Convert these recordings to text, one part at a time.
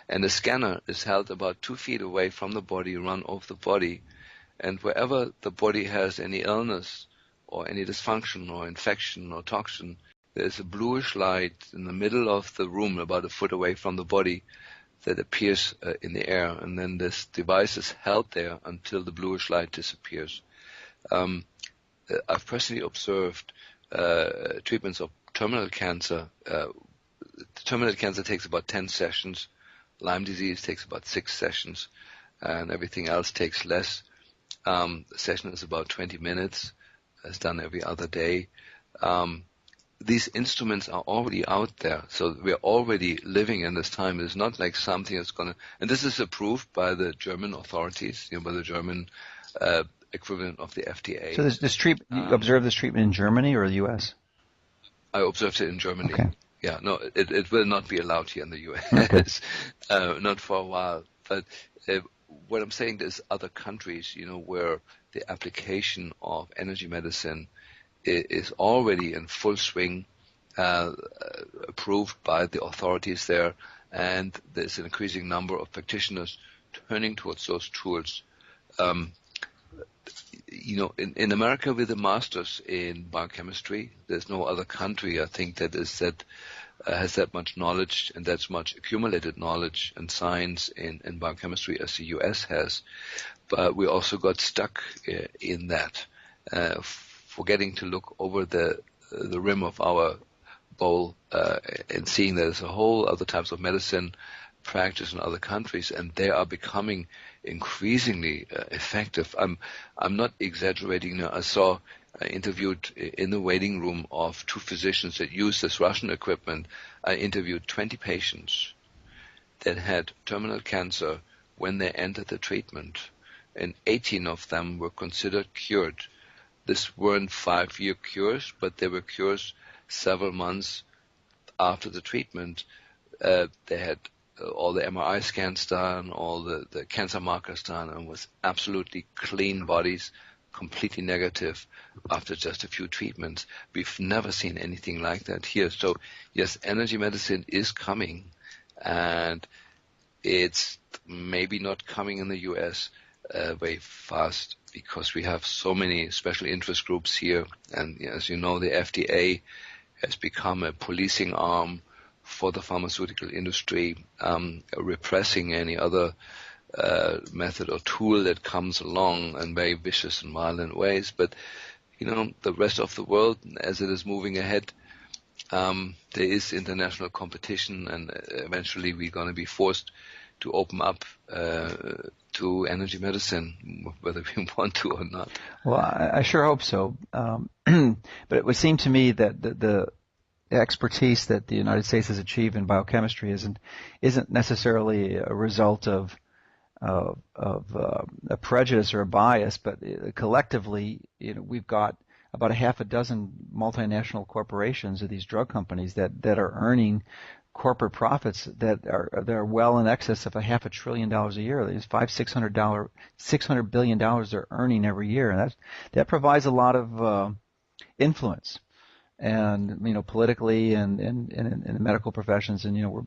And the scanner is held about 2 feet away from the body, run over the body, and wherever the body has any illness or any dysfunction or infection or toxin, there's a bluish light in the middle of the room, about a foot away from the body, that appears in the air, and then this device is held there until the bluish light disappears. I've personally observed treatments of terminal cancer. Terminal cancer takes about 10 sessions. Lyme disease takes about 6 sessions, and everything else takes less. The session is about 20 minutes. It's done every other day. These instruments are already out there, so we're already living in this time. It's not like something that's going to, and this is approved by the German authorities, by the German equivalent of the FDA. So this treatment, you observe this treatment in Germany or the U.S.? I observed it in Germany. Okay. Yeah, no, it will not be allowed here in the U.S. Okay. Not for a while. But what I'm saying, there's other countries, where the application of energy medicine is already in full swing, approved by the authorities there, and there's an increasing number of practitioners turning towards those tools. In America, with a master's in biochemistry, there's no other country, I think, that has that much knowledge and that's much accumulated knowledge and science in biochemistry as the U.S. has. But we also got stuck in that, forgetting to look over the rim of our bowl and seeing that there's a whole other types of medicine practice in other countries, and they are becoming increasingly effective. I'm not exaggerating. I saw interviewed in the waiting room of 2 physicians that use this Russian equipment. I interviewed 20 patients that had terminal cancer when they entered the treatment, and 18 of them were considered cured. This weren't 5-year cures, but they were cures several months after the treatment. They had all the MRI scans done, all the cancer markers done, and was absolutely clean bodies, completely negative after just a few treatments. We've never seen anything like that here. So yes, energy medicine is coming, and it's maybe not coming in the U.S. Very fast because we have so many special interest groups here, and as you know, the FDA has become a policing arm for the pharmaceutical industry, repressing any other method or tool that comes along in very vicious and violent ways. But, the rest of the world, as it is moving ahead, there is international competition, and eventually we're going to be forced to open up to energy medicine, whether we want to or not. Well, I sure hope so. But it would seem to me that the expertise that the United States has achieved in biochemistry isn't necessarily a result of a prejudice or a bias, but collectively, we've got about a half a dozen multinational corporations of these drug companies that are earning corporate profits that are well in excess of $500 billion a year. There's $600 billion they're earning every year, and that provides a lot of influence. And politically and in the medical professions, and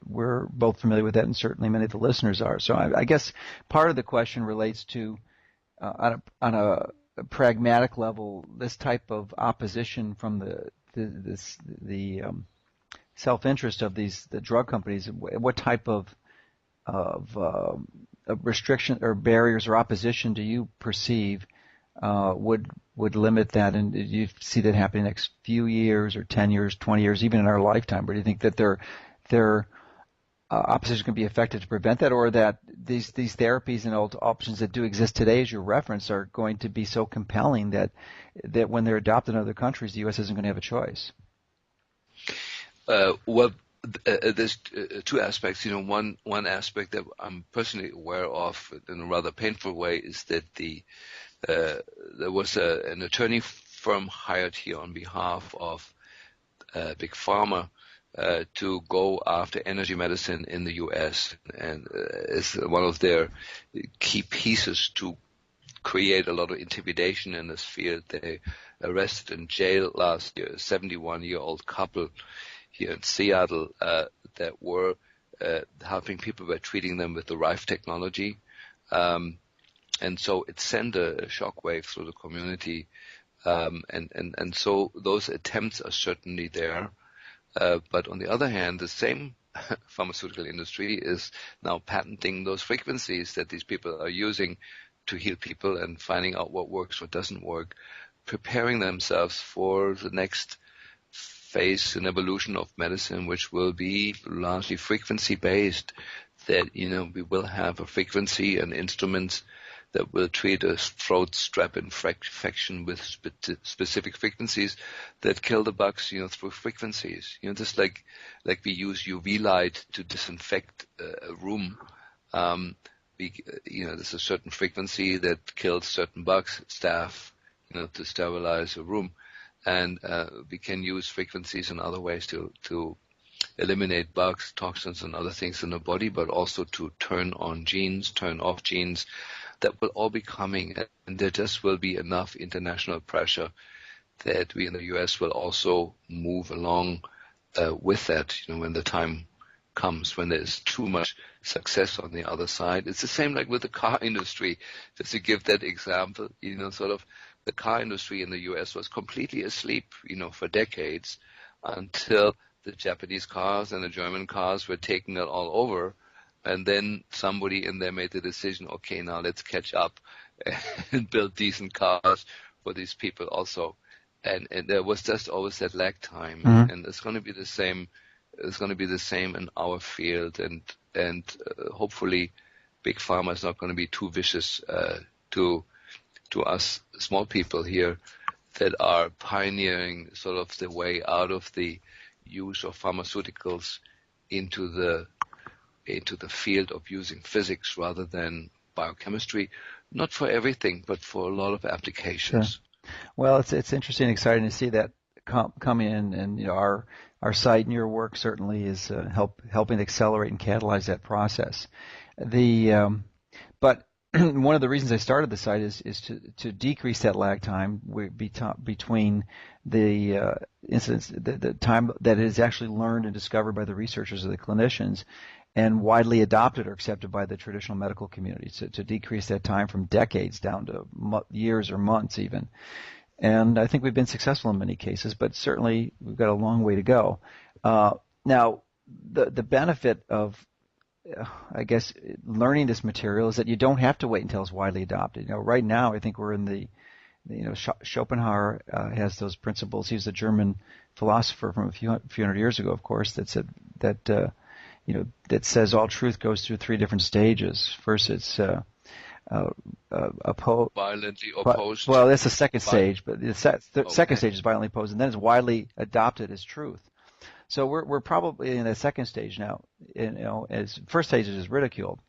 we're both familiar with that, and certainly many of the listeners are. So I guess part of the question relates to on a pragmatic level, this type of opposition from the self-interest of the drug companies. What type of restriction or barriers or opposition do you perceive would limit that, and do you see that happening in the next few years or 10 years, 20 years, even in our lifetime? Or do you think that their opposition can be effective to prevent that, or that these therapies and old options that do exist today, as you referenced, are going to be so compelling that when they're adopted in other countries, the U.S. isn't going to have a choice? There's 2 aspects. One aspect that I'm personally aware of in a rather painful way is that there was an attorney firm hired here on behalf of Big Pharma to go after energy medicine in the U.S. and is one of their key pieces to create a lot of intimidation in this field. They arrested in jail last year a 71-year-old couple here in Seattle that were helping people by treating them with the Rife technology. And so it sent a shockwave through the community. And so those attempts are certainly there. But on the other hand, the same pharmaceutical industry is now patenting those frequencies that these people are using to heal people and finding out what works, what doesn't work, preparing themselves for the next phase in evolution of medicine, which will be largely frequency-based, that, we will have a frequency and instruments that will treat a throat strap infection with specific frequencies that kill the bugs, through frequencies. Just like we use UV light to disinfect a room. There's a certain frequency that kills certain bugs, staph, to sterilize a room. And we can use frequencies in other ways to eliminate bugs, toxins, and other things in the body, but also to turn on genes, turn off genes. That will all be coming, and there just will be enough international pressure that we in the U.S. will also move along with that, when the time comes, when there's too much success on the other side. It's the same like with the car industry. Just to give that example, sort of the car industry in the U.S. was completely asleep, for decades until the Japanese cars and the German cars were taking it all over. And then somebody in there made the decision, okay, now let's catch up and build decent cars for these people also. And there was just always that lag time. Mm-hmm. And it's going to be the same. It's going to be the same in our field. And hopefully Big Pharma is not going to be too vicious to us small people here that are pioneering sort of the way out of the use of pharmaceuticals into the field of using physics rather than biochemistry, not for everything, but for a lot of applications. Sure. Well, it's interesting and exciting to see that come in, and our site and your work certainly is helping to accelerate and catalyze that process. But one of the reasons I started the site is to decrease that lag time between the incidents, the time that is actually learned and discovered by the researchers or the clinicians, and widely adopted or accepted by the traditional medical community, to decrease that time from decades down to years or months even. And I think we've been successful in many cases, but certainly we've got a long way to go. Now, the benefit of, I guess, learning this material is that you don't have to wait until it's widely adopted. Right now I think we're in the Schopenhauer has those principles. He was a German philosopher from a few hundred years ago, of course, that said that that says all truth goes through three different stages. First, it's violently opposed. Well, that's the second stage, but the second stage is violently opposed, and then it's widely adopted as truth. So we're probably in the second stage now. As first stage is ridiculed,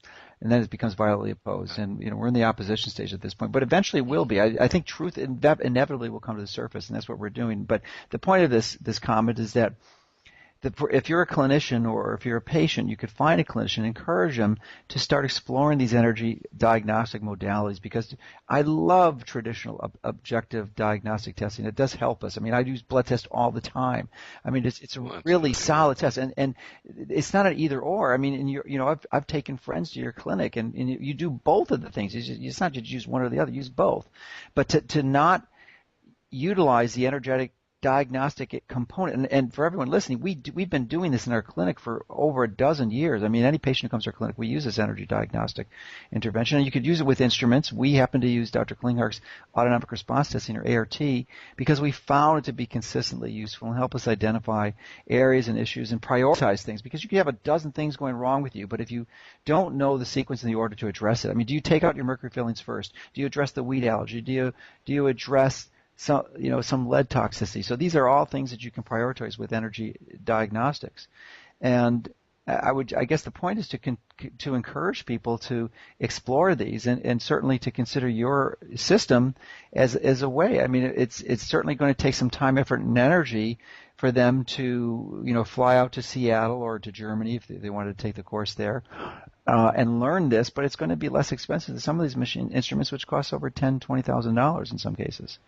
and then it becomes violently opposed, and we're in the opposition stage at this point. But eventually will be. I think truth inevitably will come to the surface, and that's what we're doing. But the point of this comment is that if you're a clinician or if you're a patient, you could find a clinician, encourage them to start exploring these energy diagnostic modalities, because I love traditional objective diagnostic testing. It does help us. I mean, I use blood tests all the time. I mean, it's a really solid test, and it's not an either or. I mean, and I've taken friends to your clinic, and you do both of the things. It's not just use one or the other. Use both, but to not utilize the energetic diagnostic component, and for everyone listening, we've been doing this in our clinic for over a dozen years. I mean, any patient who comes to our clinic, we use this energy diagnostic intervention, and you could use it with instruments. We happen to use Dr. Klinghardt's autonomic response testing, or ART, because we found it to be consistently useful and help us identify areas and issues and prioritize things, because you could have a dozen things going wrong with you, but if you don't know the sequence and the order to address it, I mean, do you take out your mercury fillings first? Do you address the wheat allergy? Do you address some lead toxicity? So these are all things that you can prioritize with energy diagnostics. And I guess the point is to encourage people to explore these, and certainly to consider your system as a way. I mean, it's certainly going to take some time, effort, and energy for them to fly out to Seattle or to Germany if they wanted to take the course there and learn this. But it's going to be less expensive than some of these machine instruments, which cost over $10,000, $20,000 in some cases.